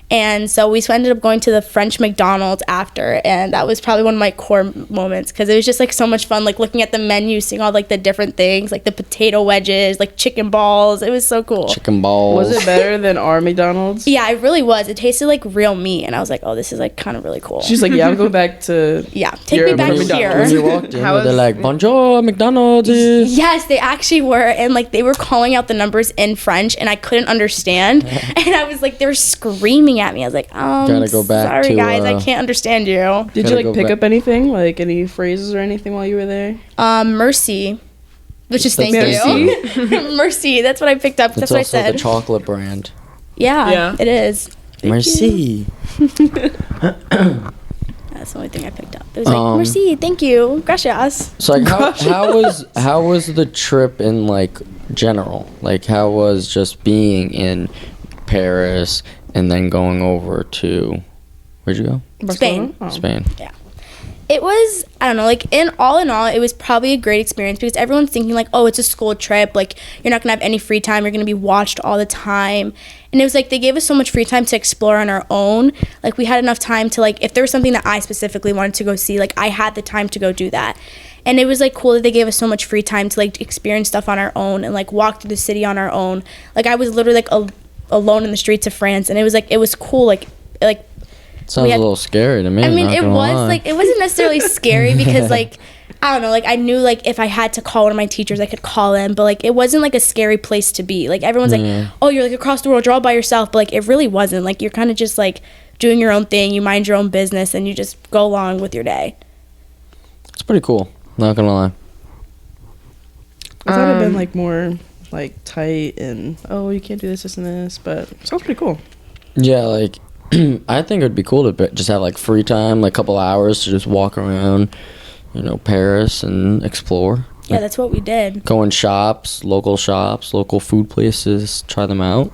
S1: And so we ended up going to the French McDonald's after, and that was probably one of my core moments because it was just like so much fun, like looking at the menu, seeing all like the different things, like the potato wedges, like chicken balls. It was so cool.
S2: Chicken balls.
S4: Was it better than our McDonald's?
S1: Yeah, it really was. It tasted like real meat, and I was like, oh, this is like kind of really cool.
S4: She's like, yeah, I'm going back to.
S1: Yeah, take
S4: You're
S1: me back
S4: a
S2: When
S4: McDonald's.
S2: we
S1: here.
S2: walked in,
S3: How
S2: they're
S3: was-
S2: like, "Bonjour, McDonald's."
S1: Yes, they actually were, and like they were calling out the numbers in French, and I couldn't understand. And I was like, they were screaming at me. I was like,
S2: Gotta go back
S1: sorry
S2: to,
S1: guys, I
S2: uh,
S1: can't understand you.
S4: Did
S2: Gotta
S4: you like
S2: go
S4: pick
S2: back.
S4: up anything, like any phrases or anything while you were there?
S1: Mercy, which is
S2: That's
S1: thank you. Mercy, that's what I picked up. That's
S2: It's
S1: what I
S2: also
S1: said.
S2: the chocolate brand.
S1: Yeah,
S3: Yeah.
S1: it is.
S2: Merci.
S1: That's the only thing I picked up. It was like
S2: Um,
S1: mercy, thank you, gracias.
S2: So like, how was the trip in like general? Like, how was just being in Paris and then going over to where'd you go?
S1: Spain.
S4: Oh.
S2: Spain.
S1: It was, I don't know, like in all, it was probably a great experience because everyone's thinking like, oh, it's a school trip. Like you're not going to have any free time. You're going to be watched all the time. And it was like they gave us so much free time to explore on our own. Like we had enough time to like, if there was something that I specifically wanted to go see, like I had the time to go do that. And it was like cool that they gave us so much free time to like experience stuff on our own and like walk through the city on our own. Like I was literally like alone in the streets of France, and it was like, it was cool. Like
S2: Sounds
S1: had-
S2: a little scary to me.
S1: I mean,
S2: not
S1: it
S2: gonna
S1: was
S2: lie.
S1: like it wasn't necessarily scary because like I don't know, like I knew like if I had to call one of my teachers, I could call him, but like it wasn't like a scary place to be. Like everyone's like, oh, you're like across the world, you're all by yourself, but like it really wasn't. Like you're kind of just like doing your own thing, you mind your own business, and you just go along with your day.
S2: It's pretty cool. Not gonna lie.
S4: I thought it'd been like more like tight and oh you can't do this and this, but it sounds pretty cool.
S2: Yeah, like I think it'd be cool to just have like free time, like a couple hours to just walk around, Paris and explore.
S1: Yeah, that's what we did.
S2: Go in shops, local food places, try them out.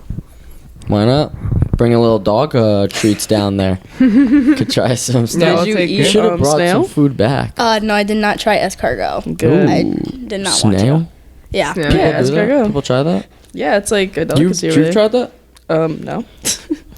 S2: Why not? Bring a little dog treats down there. Could try some
S3: Yeah,
S2: stuff.
S3: I'll
S4: Did you
S3: take
S4: eat
S2: You should have brought
S4: snail?
S2: some food back.
S1: No, I did not try escargot.
S4: Good.
S1: I did not want
S2: Snail?
S1: to. Yeah.
S3: Yeah.
S2: People
S4: Yeah,
S2: do that?
S4: escargot.
S2: People try that?
S4: Yeah, it's like a
S2: You've
S4: delicacy over there.
S2: tried that?
S4: No.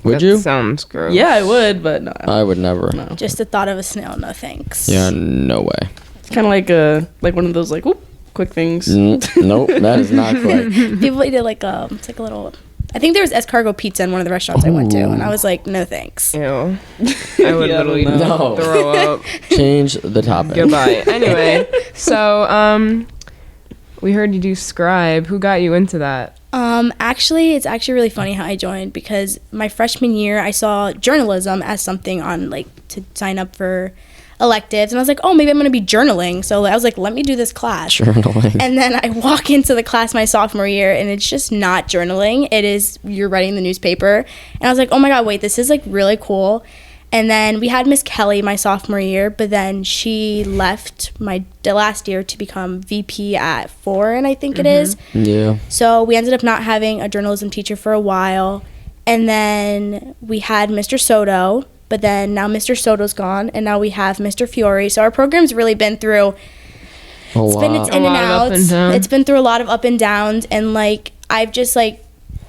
S2: Would
S3: That
S2: you?
S3: Sounds gross.
S4: Yeah, I would, but no.
S2: I would never.
S4: No.
S1: Just the thought of a snail, no thanks.
S2: Yeah, no way.
S4: It's kind of like one of those like whoop, quick things.
S2: Nope, that is not quick.
S1: People did like it's like a little. I think there was escargot pizza in one of the restaurants I went to, and I was like, no thanks.
S3: Ew. I would
S4: Yeah, I
S3: literally
S4: don't
S2: know.
S3: throw up.
S2: Change the topic.
S3: Goodbye. Anyway, so we heard you do Scribe. Who got you into that?
S1: Actually, it's actually really funny how I joined because my freshman year I saw journalism as something on like to sign up for electives, and I was like, oh, maybe I'm going to be journaling. So I was like, let me do this class.
S2: Journaling.
S1: And then I walk into the class my sophomore year, and it's just not journaling. It is, you're writing the newspaper. And I was like, oh my God, wait, this is like really cool. And then we had Miss Kelly my sophomore year, but then she left the last year to become VP at Foreign, I think it is.
S2: Yeah.
S1: So we ended up not having a journalism teacher for a while. And then we had Mr. Soto, but then now Mr. Soto's gone, and now we have Mr. Fiore. So our program's really been through, it's in and outs. It's been through a lot of up and downs, and like I've just like,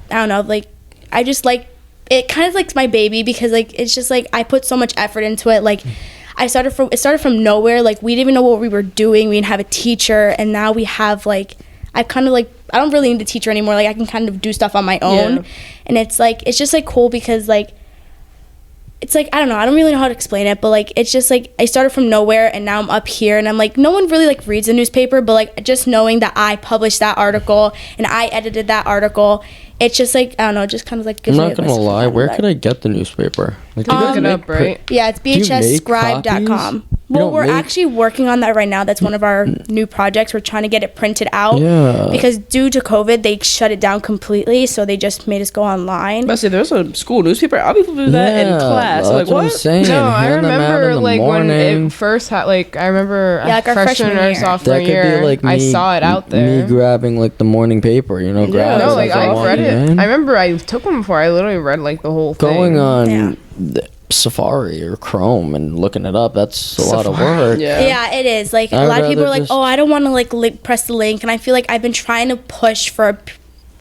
S1: I don't know, like I just like, it kind of like my baby, because like it's just like I put so much effort into it. Like it started from nowhere. Like we didn't even know what we were doing. We didn't have a teacher, and now we have like, I've kind of like, I don't really need a teacher anymore. Like I can kind of do stuff on my own. And it's like, it's just like cool, because like it's like, I don't know, I don't really know how to explain it, but like it's just like I started from nowhere, and now I'm up here, and I'm like, no one really like reads the newspaper, but like just knowing that I published that article and I edited that article, it's just like, I don't know, it just kind of like gives
S2: I'm
S1: me
S2: not gonna lie, where could I get the newspaper? Like,
S3: You look it up, right?
S1: Yeah, it's
S2: Do you make
S1: bhsscribe.com.
S2: copies?
S1: Well,
S2: don't
S1: we're
S2: make-
S1: actually working on that right now. That's one of our new projects. We're trying to get it printed out.
S2: Yeah.
S1: Because due to COVID, they shut it down completely, so they just made us go online.
S4: But see, there's a school newspaper. I'll be able to do that in class.
S2: That's
S4: Like,
S2: what I'm
S4: what?
S2: saying.
S3: No, I
S2: Hand them out in
S3: remember
S2: the
S3: like when
S2: morning.
S3: it first had like I remember
S1: Yeah, like our freshman
S3: or
S1: year.
S3: sophomore
S2: That could
S3: year.
S2: be like me,
S3: I saw it out there.
S2: Me grabbing like the morning paper, you know, grab
S3: no,
S2: it
S3: like
S2: as I
S3: I
S2: walk
S3: read it.
S2: in.
S3: I remember I took one before. I literally read like the whole thing.
S2: Going on
S1: Yeah.
S2: the Safari or Chrome and looking it up, that's a lot of work.
S1: Yeah, it is. Like, a
S2: I'd
S1: lot of people
S2: rather
S1: are like,
S2: just-
S1: oh, I don't want to, like, press the link. And I feel like I've been trying to push for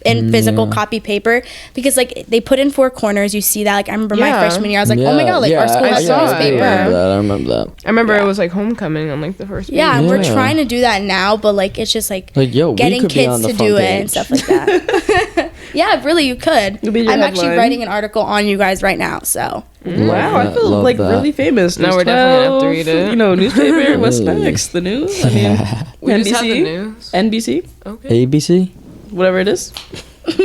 S1: in physical copy paper, because, like, they put in 4 corners. You see that. Like, I remember my
S3: Yeah.
S1: freshman year, I was like, oh, my God, like, our school
S3: I
S1: has
S3: saw
S1: a
S3: it,
S1: newspaper.
S2: I remember that.
S3: I remember it was like homecoming on like the first.
S1: Yeah,
S3: week.
S1: and we're
S2: Yeah.
S1: trying to do that now, but, like, it's just, like
S2: Like, yo,
S1: getting
S2: we could be on
S1: kids
S2: the
S1: to
S2: front
S1: do it
S2: page.
S1: and stuff like that. Yeah, really, you could.
S4: You'll be your
S1: I'm actually
S4: headline.
S1: writing an article on you guys right now, so.
S4: Wow, I feel
S2: Love
S4: like
S2: that.
S4: really famous.
S3: No,
S4: News
S3: we're definitely gonna have to
S4: 12,
S3: read it.
S4: You know, newspaper. What's
S2: Really?
S4: next? The news. I mean,
S3: We just have the
S4: NBC,
S3: news.
S4: NBC,
S3: Okay.
S2: ABC?
S4: whatever it is.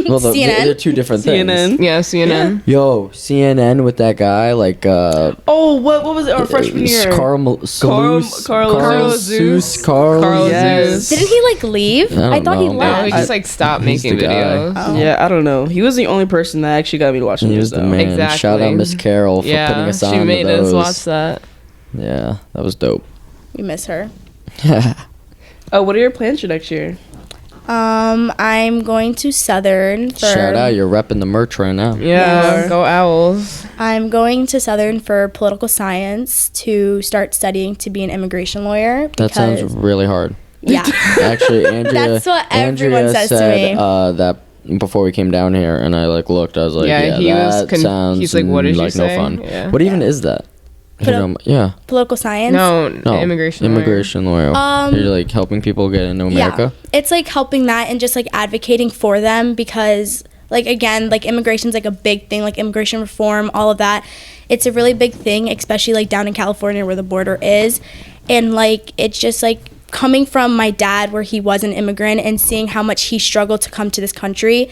S2: Well,
S1: CNN?
S2: they're two different things.
S4: CNN.
S3: Yeah, CNN.
S2: Yo, CNN with that guy, like,
S4: Oh, what was it? Our freshman year.
S2: Carl
S4: Carl
S3: Zeus.
S2: Carl
S3: Carl
S4: Yes.
S3: Zeus.
S1: Didn't he, like, leave?
S2: I
S1: I
S2: don't
S1: thought he
S2: know.
S3: No,
S1: left.
S3: he just like stopped
S2: He's
S3: making
S2: the guy.
S3: videos.
S1: Oh.
S4: Yeah, I don't know. He was the only person that actually got me to watch the
S2: He
S4: news,
S2: was the
S4: though.
S2: man.
S3: Exactly.
S2: Shout out Miss Carol for putting
S3: Yeah,
S2: us on
S3: she
S2: to
S3: made
S2: those.
S3: us watch that.
S2: Yeah, that was dope.
S1: We miss her.
S4: Oh, what are your plans for next year?
S1: I'm going to Southern for.
S2: Shout out, you're repping the merch right now.
S3: Yeah,
S4: Yeah.
S3: go Owls.
S1: I'm going to Southern for political science to start studying to be an immigration lawyer.
S2: That sounds
S1: because-
S2: really hard.
S1: Yeah.
S2: Actually, Andrea.
S1: That's what everyone
S2: Andrea
S1: says to
S2: said,
S1: me.
S2: that before we came down here, and I like looked. I was like,
S3: Yeah,
S2: yeah,
S3: he was
S2: that sounds
S3: he's like, what did you
S2: like
S3: say?
S2: no fun.
S3: Yeah.
S2: What even is that? If you
S1: Poli-
S2: don't- yeah,
S1: Political science.
S3: No,
S2: no,
S3: immigration. lawyer.
S2: Immigration lawyer. You're like helping people get into America.
S1: Yeah. It's like helping that and just like advocating for them, because like again, like immigration's like a big thing, like immigration reform, all of that. It's a really big thing, especially like down in California where the border is. And like it's just like coming from my dad where he was an immigrant and seeing how much he struggled to come to this country.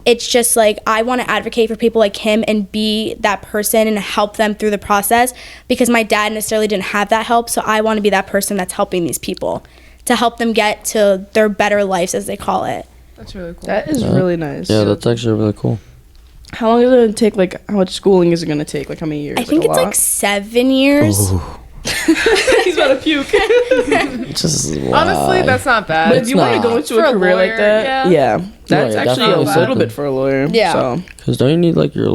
S1: It's just like I want to advocate for people like him and be that person and help them through the process, because my dad necessarily didn't have that help. So I want to be that person that's helping these people to help them get to their better lives, as they call it.
S3: That's really cool.
S4: That is really nice.
S2: Yeah, that's actually really cool.
S4: How long is it going to take? Like, how much schooling is it going to take? Like, how many years?
S1: I think
S4: a
S1: it's
S4: lot?
S1: like 7 years.
S4: He's about to puke.
S2: Just
S3: Honestly, that's not bad.
S4: But if you want to go into
S3: For
S4: a
S3: a
S4: career
S3: lawyer,
S4: like that,
S3: yeah.
S4: that's
S2: Yeah,
S4: actually a
S2: definitely
S4: little
S2: something.
S4: bit for a lawyer.
S1: Yeah.
S4: So
S2: because don't you need like your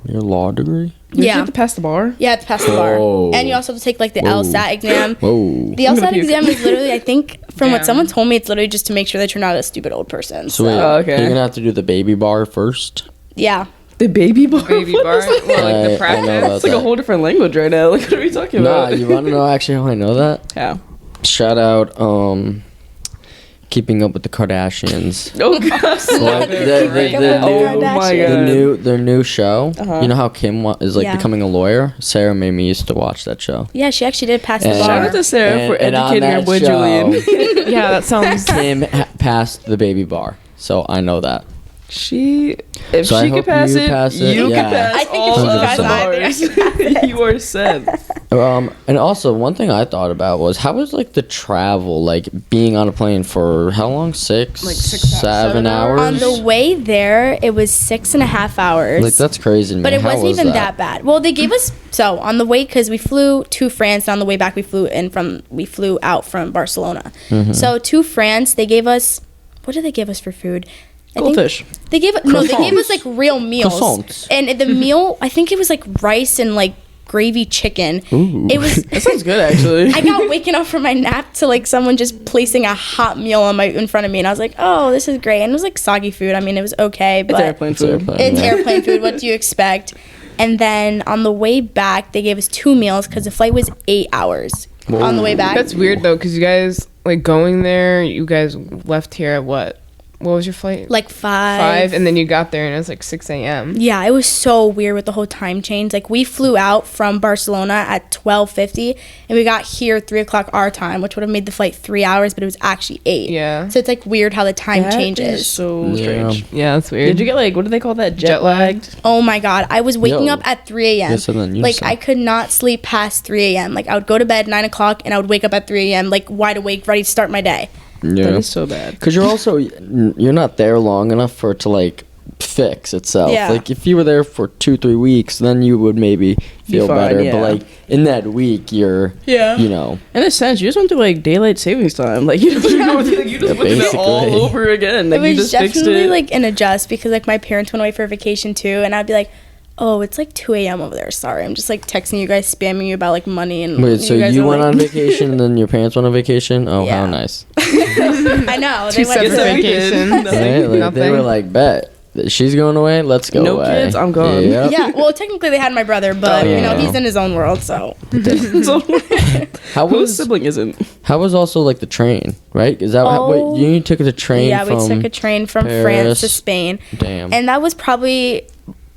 S2: law degree?
S4: you
S1: Yeah.
S4: have to pass the bar.
S1: Yeah, to pass the bar.
S2: Oh.
S1: And you also have to take like the
S2: Whoa.
S1: LSAT exam.
S2: Whoa.
S1: The
S4: I'm gonna
S1: LSAT
S4: puke.
S1: exam is literally, I think, from what
S3: Damn.
S1: someone told me, it's literally just to make sure that you're not a stupid old person.
S2: So wait,
S1: So,
S4: okay.
S2: you're gonna have to do the baby bar first.
S1: yeah.
S4: The baby bar.
S3: Baby
S4: What
S3: bar.
S4: is that?
S3: Well, like
S2: I
S3: the
S2: know
S3: practice.
S2: about
S4: It's like a
S2: that.
S4: whole different language right now. Like, what are we talking
S2: Nah,
S4: about?
S2: you wanna know actually how I know that?
S4: How?
S2: Shout out, Keeping Up with the Kardashians.
S4: Oh god.
S2: Like
S4: Oh my god.
S2: their new show.
S4: Uh-huh.
S2: You know how Kim is like
S1: Yeah.
S2: becoming a lawyer? Sarah made me used to watch that show.
S1: Yeah, she actually did pass the
S2: And-
S1: bar.
S4: Shout out to Sarah for
S2: And on
S4: educating our
S2: that
S4: boy
S2: show,
S4: Julian.
S3: Yeah, that sounds.
S2: Kim passed the baby bar, so I know that.
S4: If
S2: So I
S4: she
S2: hope
S4: could pass
S2: you
S4: it,
S2: pass it,
S4: you
S2: yeah.
S4: can pass
S1: I think if
S4: all
S1: she
S4: of
S1: passed
S4: the
S1: it, I think I
S4: bars. You are set.
S2: And also one thing I thought about was how was like the travel, like being on a plane for how long? 6,
S4: Like
S2: 7 hours.
S1: On the way there, it was 6.5 hours.
S2: Like that's crazy to me.
S1: But it
S2: How
S1: wasn't
S2: was
S1: even that bad. Well, they gave us on the way, because we flew to France, and on the way back we flew out from Barcelona.
S2: Mm-hmm.
S1: So to France, they gave us, what did they give us for food? I think
S4: Goldfish.
S1: They gave us like real meals.
S2: Croissants.
S1: And the meal, I think it was like rice and like gravy chicken.
S2: Ooh.
S1: It was.
S4: That sounds good, actually.
S1: I got waking up from my nap to like someone just placing a hot meal in front of me, and I was like, "Oh, this is great." And it was like soggy food. I mean, it was okay, but
S4: It's airplane food.
S1: it's airplane food. What do you expect? And then on the way back, they gave us 2 meals because the flight was 8 hours on the way back.
S3: That's weird though, because you guys like going there. You guys left here at what? What was your flight?
S1: Like 5.
S3: And then you got there and it was like 6 a.m.
S1: Yeah, it was so weird with the whole time change. Like we flew out from Barcelona at 12:50, and we got here 3 o'clock our time, which would have made the flight 3 hours, but it was actually 8.
S3: Yeah.
S1: So it's like weird how the time
S4: That
S1: changes.
S4: is so
S2: Yeah.
S4: strange.
S3: Yeah, that's weird.
S4: Did you get like, what do they call that? Jet lagged?
S1: Oh my god, I was waking
S2: Yo.
S1: up at 3 a.m.
S2: Yes, and then you
S1: like
S2: said-
S1: I could not sleep past 3 a.m. Like I would go to bed 9 o'clock, and I would wake up at 3 a.m. like wide awake, ready to start my day.
S4: That
S2: Yeah.
S4: is so bad.
S2: Because you're not there long enough for it to like fix itself.
S1: Yeah.
S2: Like if you were there for 2-3 weeks, then you would maybe feel
S4: fine,
S2: better.
S4: yeah.
S2: But like in that week, you're you know.
S4: In a sense, you just went through like daylight savings time. Like you just went through it all
S2: basically.
S4: over again. Like
S1: It
S4: you
S1: was
S4: just fixed
S1: definitely
S4: it.
S1: like an adjust, because like my parents went away for vacation too, and I'd be like, "Oh, it's like 2 a.m. over there. Sorry, I'm just like texting you guys, spamming you about like money and."
S2: Wait, so
S1: guys
S2: you
S1: are
S2: went
S1: like-
S2: on vacation and then your parents went on vacation? Oh, how
S1: Yeah.
S2: nice.
S1: I know. They
S3: Two
S1: went
S3: separate
S4: Guess what we did?
S3: vacations.
S2: Right? Like, they
S3: Nothing.
S2: were like, bet. She's going away? Let's go
S4: No
S2: away.
S4: kids, I'm gone.
S2: Yep.
S1: Yeah, well, technically they had my brother, but
S2: Oh,
S1: you know
S2: yeah.
S1: he's in his own world, so.
S4: So,
S2: How
S4: whose
S2: was
S4: sibling isn't?
S2: how was also like the train, right? Is that
S1: Oh.
S2: wait, you took the train
S1: Yeah,
S2: from
S1: we took a train from France
S2: Paris.
S1: to Spain,
S2: Damn.
S1: and that was probably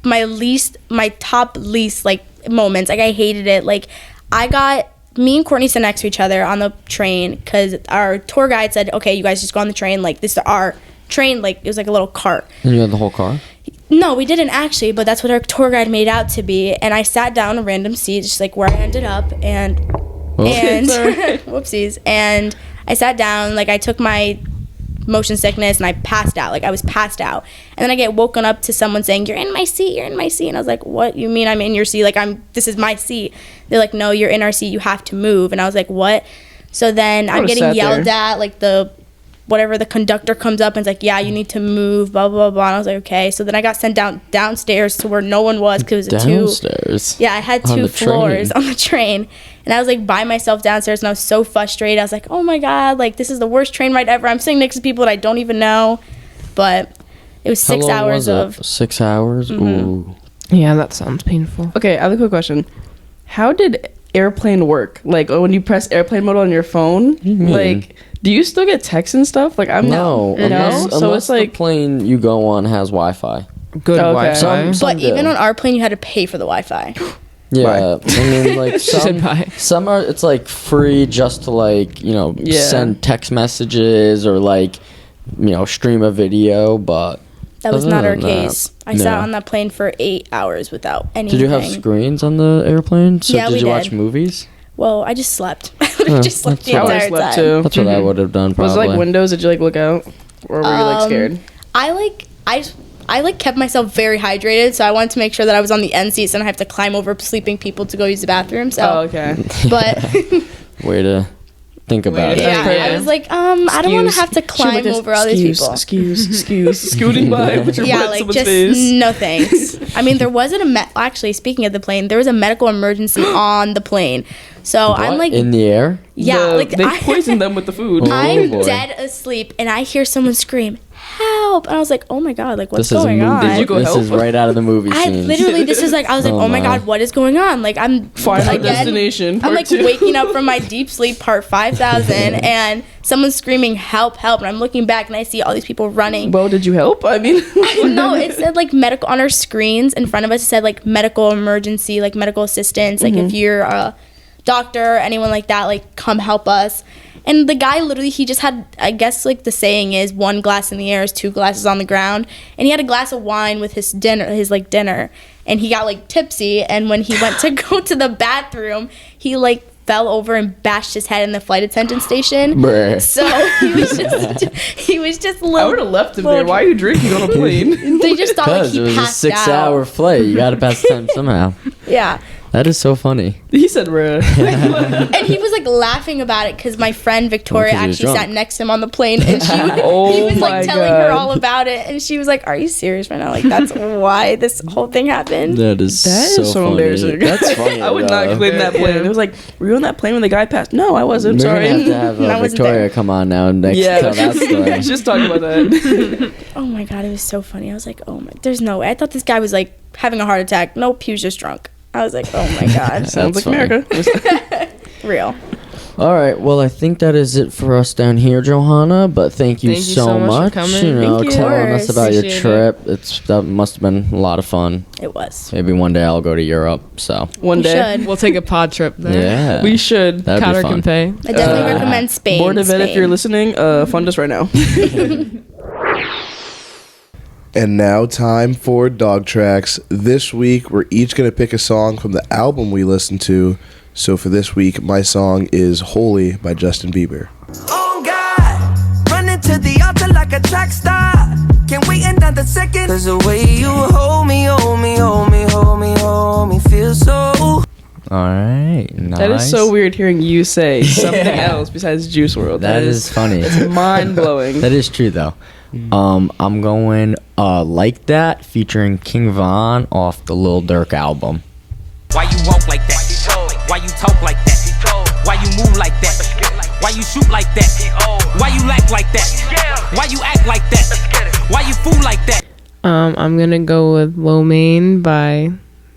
S1: my top least like moments. Like I hated it. Like me and Courtney sat next to each other on the train because our tour guide said, "Okay, you guys just go on the train. Like this is our train. Like it was like a little cart."
S2: And you had the whole car?
S1: No, we didn't actually, but that's what our tour guide made out to be. And I sat down a random seat, just like where I ended up, and whoopsies. And I sat down, like I took my motion sickness and I passed out. Like I was passed out. And then I get woken up to someone saying, "You're in my seat, you're in my seat." And I was like, "What? You mean I'm in your seat? Like this is my seat." They're like, "No, you're in our seat, you have to move." And I was like, "What?" So then I'm
S4: would've
S1: getting
S4: sat
S1: yelled
S4: there.
S1: at, like the conductor comes up and is like, "Yeah, you need to move, blah, blah, blah." And I was like, "Okay." So then I got sent downstairs to where no one was, because it was
S2: Downstairs.
S1: Yeah, I had
S2: On
S1: 2
S2: the
S1: floors
S2: train.
S1: on the train. And I was like by myself downstairs, and I was so frustrated. I was like, "Oh my God, like this is the worst train ride ever. I'm sitting next to people that I don't even know." But it was
S2: How
S1: 6
S2: long
S1: hours
S2: was it?
S1: of.
S2: 6 hours? Ooh.
S3: Yeah, that sounds painful.
S4: Okay, I have a quick question. How did airplane work? Like when you press airplane mode on your phone,
S2: mean?
S4: like do you still get texts and stuff? Like I'm
S2: No, unless,
S4: So
S2: unless
S4: it's like
S2: the plane you go on has Wi-Fi.
S3: Good
S4: Okay.
S3: Wi-Fi.
S2: Some
S1: But even
S2: do.
S1: on our plane, you had to pay for the Wi-Fi.
S2: Yeah, I mean, like
S3: said bye.
S2: some are it's like free just to like
S4: Yeah.
S2: send text messages or like stream a video, but
S1: That was
S2: other
S1: not our
S2: than that,
S1: case. I sat
S2: no.
S1: on that plane for 8 hours without anything.
S2: Did you have screens on the airplane? So
S1: Yeah,
S2: did
S1: we
S2: you watch
S1: did.
S2: movies?
S1: Well, I just slept. I just slept the
S2: that's
S4: I
S1: entire
S4: slept
S1: time.
S4: too.
S2: That's what I would have done. Probably.
S4: Was it like windows? Did you like look out, or were you like scared?
S1: I kept myself very hydrated, so I wanted to make sure that I was on the end seat, so I don't have to climb over sleeping people to go use the bathroom. So,
S4: Oh, okay.
S1: but
S2: Way to think about
S3: to
S2: it.
S1: yeah,
S3: think.
S1: I was like, I don't want to have to
S4: She
S1: climb
S4: looked at-
S1: over all these people.
S4: Excuse, scooting by with your
S1: Yeah,
S4: butt in
S1: like
S4: someone's
S1: just
S4: face.
S1: no thanks. I mean, there wasn't actually, speaking of the plane, there was a medical emergency on the plane. So I'm
S2: What?
S1: like,
S2: in the air.
S1: yeah, like
S4: they poisoned them with the food.
S2: Oh,
S1: I'm
S2: boy.
S1: dead asleep, and I hear someone scream, "Help!" And I was like, "Oh my God, like what's
S2: This is a
S1: going
S2: movie.
S1: on?"
S4: Did you go
S2: this
S4: help?
S2: is right out of the movie
S1: I
S2: scene.
S1: literally, this is like, I was like,
S2: Oh
S1: "Oh my
S2: my.
S1: God, what is going on?" Like I'm
S4: Final
S1: again,
S4: Destination.
S1: I'm
S4: part
S1: like
S4: 2.
S1: waking up from my deep sleep, part 5,000, and someone's screaming, "Help! Help!" And I'm looking back, and I see all these people running.
S4: Well, did you help? I mean,
S1: No, it said like medical on our screens in front of us. It said like medical emergency, like medical assistance. Like if you're a doctor, anyone like that, like come help us. And the guy literally, he just had, I guess like the saying is, 1 glass in the air is 2 glasses on the ground. And he had a glass of wine with his dinner, and and he got like tipsy, and when he went to go to the bathroom, he like fell over and bashed his head in the flight attendant station.
S2: Bruh.
S1: So he was just a little.
S4: I would have left him there. Why are you drinking on a plane?
S1: They just thought like
S2: Because
S1: he
S2: it was a
S1: passed out.
S2: 6-hour flight. You gotta pass the time somehow.
S1: Yeah.
S2: That is so funny.
S4: He said, "Bruh."
S1: And he was like laughing about it because my friend Victoria
S2: 'cause he was
S1: actually
S2: drunk.
S1: sat next to him on the plane, and he
S4: Oh
S1: was like
S4: my
S1: telling her
S4: God.
S1: all about it, and she was like, "Are you serious right now? Like that's why this whole thing happened."
S2: That is so
S4: so
S2: funny.
S4: embarrassing.
S2: That's funny.
S4: I would not
S2: though.
S4: claim that plane. It was like, were you on that plane when the guy passed? No, I wasn't.
S2: We're
S4: Sorry.
S2: gonna have to
S1: I
S2: have
S1: wasn't
S2: Victoria
S1: there.
S2: come on now and
S4: Yeah.
S2: tell that story.
S4: Just talk about that.
S1: Oh my god, it was so funny. I was like, "Oh my, there's no way." I thought this guy was like having a heart attack. Nope, he was just drunk. I was like, "Oh my god."
S4: Sounds like
S2: funny.
S4: America.
S1: Real.
S2: All right. Well, I think that is it for us down here, Johanna. But thank you so much.
S3: for coming.
S2: You know,
S1: Thank you.
S2: telling us about your
S3: Appreciate
S2: trip. That must have been a lot of fun.
S1: It was.
S2: Maybe one day I'll go to Europe. So
S4: One
S1: We
S4: day.
S1: should.
S3: We'll take a pod trip there.
S2: yeah,
S4: We should.
S2: that'd be
S3: Counter
S2: fun.
S3: can pay.
S1: I definitely recommend Spain.
S4: Board of it if
S1: Spain.
S4: you're listening. Fund us right now.
S5: And now, time for dog tracks. This week, we're each going to pick a song from the album we listened to. So for this week, my song is Holy by Justin Bieber.
S6: Oh God, running to the altar like a track star. Can't wait another second. Cause the way you hold me, hold me, hold me, hold me, hold me, feel so.
S2: All right, nice.
S4: That is so weird hearing you say something else besides Juice WRLD.
S2: That is funny.
S4: It's mind blowing.
S2: That is true though. I'm going Like That featuring King Von off the Lil Durk album.
S7: Why you walk like that? Why you talk like that? Why you move like that? Why you shoot like that? Why you act like that? Why you act like that? Why you fool like that?
S3: I'm gonna go with Lo Mein by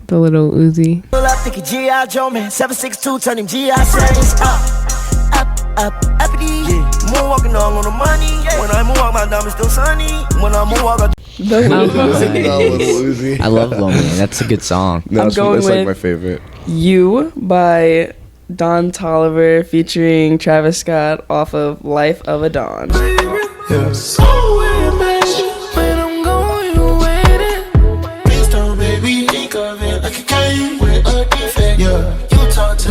S3: the Little Uzi.
S6: Pull up, think G.I. Joe, man. 762, turn him G.I. Says uppity. Moonwalking on the money. When I moonwalk, my diamonds still sunny. When I moonwalk, I
S5: No, Little Uzi.
S2: I love Lo Mein. That's a good song.
S5: No,
S4: I'm
S5: it's
S4: going
S5: like
S4: with-
S5: my favorite.
S4: You by Don Toliver featuring Travis Scott off of Life of a Don.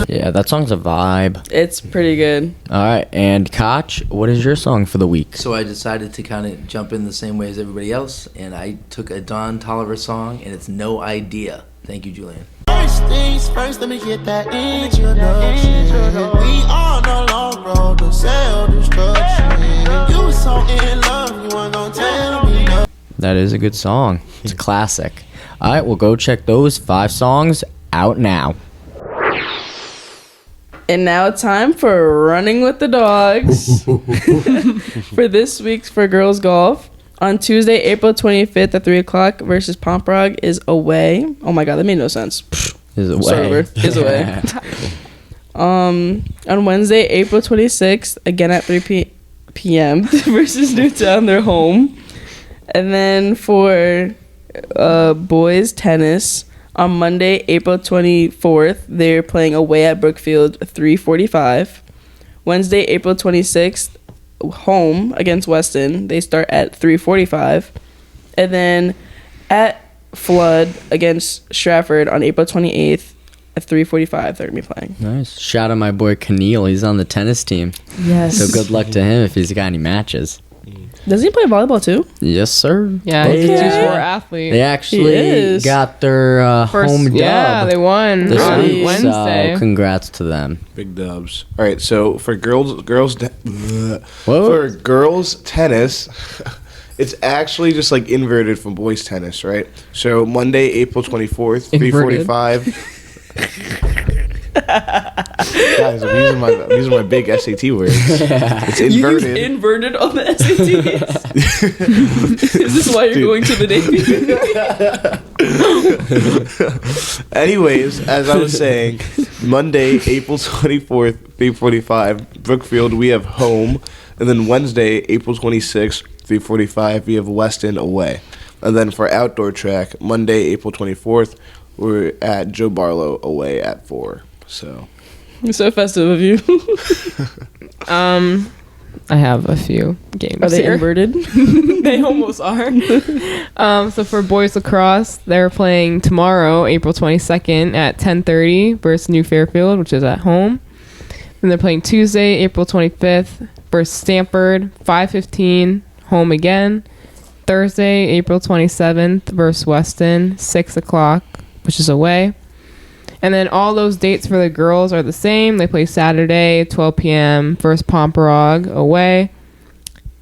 S2: Yeah, that song's a vibe.
S4: It's pretty good.
S2: All right, and Koch, what is your song for the week?
S8: So I decided to kind of jump in the same way as everybody else, and I took a Don Toliver song, and it's No Idea. Thank you, Julian.
S9: First things first, let me get that introduction. We on a long road to self-destruction. You was so in love, you weren't gonna tell me no.
S2: That is a good song. It's a classic. All right, we'll go check those 5 songs out now.
S4: And now time for Running with the Dogs. For this week's For Girls Golf. On Tuesday, April 25th at 3 o'clock versus Pomprog is away. Oh my god, that made no sense.
S2: Is it
S4: Start over. Is away. On Wednesday, April 26th, again at 3 p.m. versus Newtown, they're home. And then for boys tennis, on Monday, April 24th, they're playing away at Brookfield, 3:45. Wednesday, April 26th, home against Weston. They start at 3:45. And then at Flood against Stratford on April 28th at 3:45, they're going to be playing.
S2: Nice. Shout out my boy Keneal. He's on the tennis team.
S4: Yes.
S2: So good luck to him if he's got any matches.
S4: Does he play volleyball too?
S2: Yes, sir.
S3: Yeah, he's a
S4: Okay.
S3: 2-sport athlete.
S2: They actually
S4: He is.
S2: got their home dub
S3: Yeah, they won
S2: this
S3: on
S2: week.
S3: Wednesday.
S2: So congrats to them.
S5: Big dubs. All right, so for girls
S2: Whoa.
S5: for girls tennis, it's actually just like inverted from boys tennis, right? So Monday, April 24th, 3:45. Guys, I'm using my big SAT words. It's inverted.
S4: You inverted on the SATs. Is this why you're
S5: Dude.
S4: going to the Navy?
S5: Anyways, as I was saying, Monday, April 24th, 3:45, Brookfield, we have home. And then Wednesday, April 26th, 3:45, we have Weston away. And then for outdoor track, Monday, April 24th, we're at Joe Barlow away at 4. So,
S4: So festive of you.
S3: I have a few games.
S4: Are they
S3: here.
S4: inverted?
S3: They almost are. So for boys lacrosse, they're playing tomorrow, April 22nd at 10:30 versus New Fairfield, which is at home. Then they're playing Tuesday, April 25th versus Stanford, 5:15, home again. Thursday, April 27th versus Weston, 6 o'clock, which is away. And then all those dates for the girls are the same. They play Saturday, 12 p.m. versus Pomperog, away.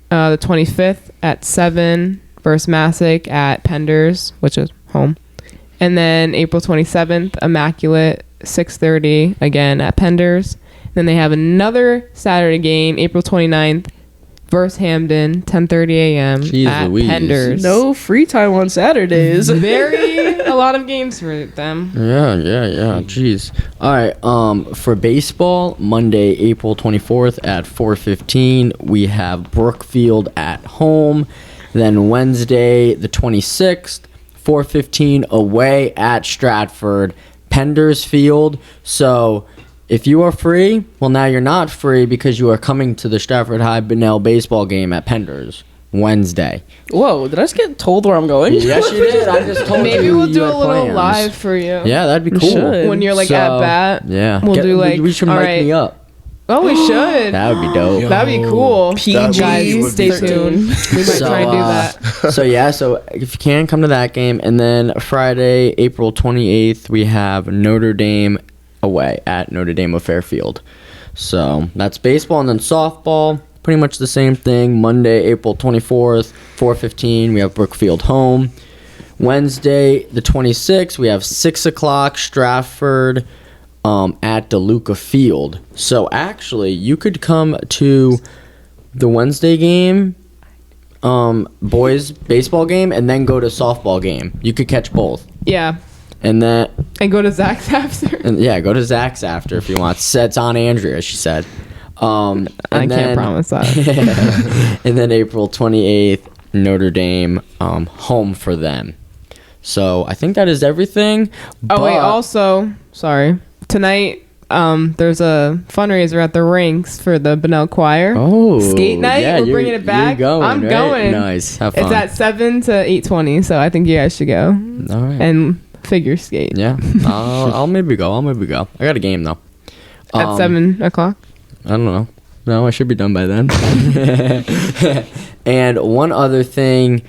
S3: The 25th at 7 versus Massac at Penders, which is home. And then April 27th, Immaculate, 6:30, again at Penders. Then they have another Saturday game, April 29th, versus Hamden, 10:30 a.m.
S2: Jeez
S3: at
S2: Louise.
S3: Penders.
S4: No free time on Saturdays.
S3: A lot of games for them.
S2: Yeah. Jeez. All right. For baseball, Monday, April 24th at 4:15, we have Brookfield at home. Then Wednesday, the 26th, 4:15 away at Stratford, Penders Field. So if you are free, well, now you're not free because you are coming to the Stratford High Bunnell baseball game at Penders Wednesday.
S4: Whoa, did I just get told where I'm going?
S2: Yes, you did. I just told you.
S3: Maybe we'll
S2: you
S3: do
S2: had
S3: a little
S2: plans.
S3: live for you.
S2: Yeah, that'd be
S4: We
S2: cool.
S4: should.
S3: When you're like
S2: So,
S3: at bat.
S2: Yeah.
S3: We'll do like.
S2: We should
S3: all
S2: mic
S3: right.
S2: me up.
S3: Oh, we should.
S2: That would be dope.
S3: That'd be cool.
S5: That
S3: Guys,
S5: would
S3: stay
S5: be sick.
S3: tuned. We might
S2: So,
S3: try and do that.
S2: So if you can, come to that game. And then Friday, April 28th, we have Notre Dame away at Notre Dame of Fairfield. So that's baseball. And then softball, pretty much the same thing. Monday, April 24th, 4:15, we have Brookfield home. Wednesday, the 26th, we have 6 o'clock, Stratford at DeLuca Field. So actually, you could come to the Wednesday game, boys baseball game, and then go to softball game. You could catch both.
S3: Yeah.
S2: And then,
S3: And go to Zach's after.
S2: and yeah, go to Zach's after if you want. It's on Andrea, she said.
S3: I can't promise that.
S2: And then April 28th, Notre Dame home for them. So I think that is everything.
S3: Oh, wait.
S2: but-
S3: Also, sorry. Tonight, there's a fundraiser at the rinks for the Bunnell Choir.
S2: Oh,
S3: Skate night.
S2: yeah,
S3: We're
S2: you're-
S3: bringing it back.
S2: You're going,
S3: I'm
S2: right?
S3: going.
S2: Nice. Have fun.
S3: It's at 7 to 8:20, so I think you guys should go
S2: All right.
S3: and figure skate
S2: Yeah, I'll maybe go. I got a game though.
S3: at 7 o'clock.
S2: I don't know. No, I should be done by then. And one other thing,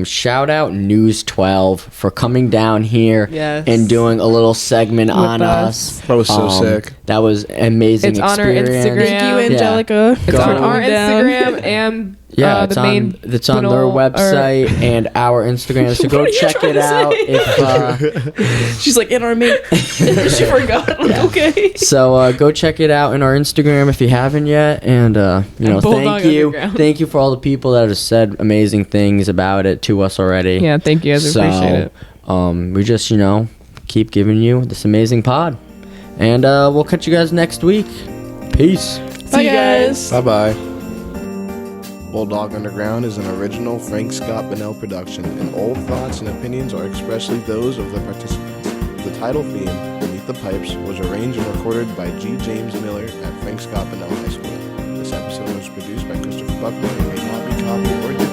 S2: shout out News 12 for coming down here
S3: Yes.
S2: and doing a little segment on
S3: us.
S2: us.
S5: That was so sick.
S2: That was an amazing
S3: It's on our
S2: experience.
S3: Instagram.
S4: Thank you,
S3: Yeah.
S4: Angelica.
S3: It's
S2: Go.
S3: on our
S4: Down.
S3: Instagram and
S2: Yeah,
S3: the main.
S2: it's on their website and our Instagram. So go
S4: What are you
S2: check
S4: trying
S2: it
S4: to
S2: out.
S4: say?
S2: If
S4: She's like, in our mate. She forgot. Like, okay.
S2: So go check it out in our Instagram if you haven't yet, and
S3: Bulldog Underground.
S2: thank you for all the people that have said amazing things about it to us already.
S3: Yeah, thank you guys.
S2: So,
S3: Appreciate it.
S2: We just keep giving you this amazing pod, and we'll catch you guys next week. Peace.
S4: Bye, guys.
S5: Bye bye. Bulldog Underground is an original Frank Scott Bunnell production, and all thoughts and opinions are expressly those of the participants. The title theme, Beneath the Pipes, was arranged and recorded by G. James Miller at Frank Scott Bunnell High School. This episode was produced by Christopher Buckner and may not be copied or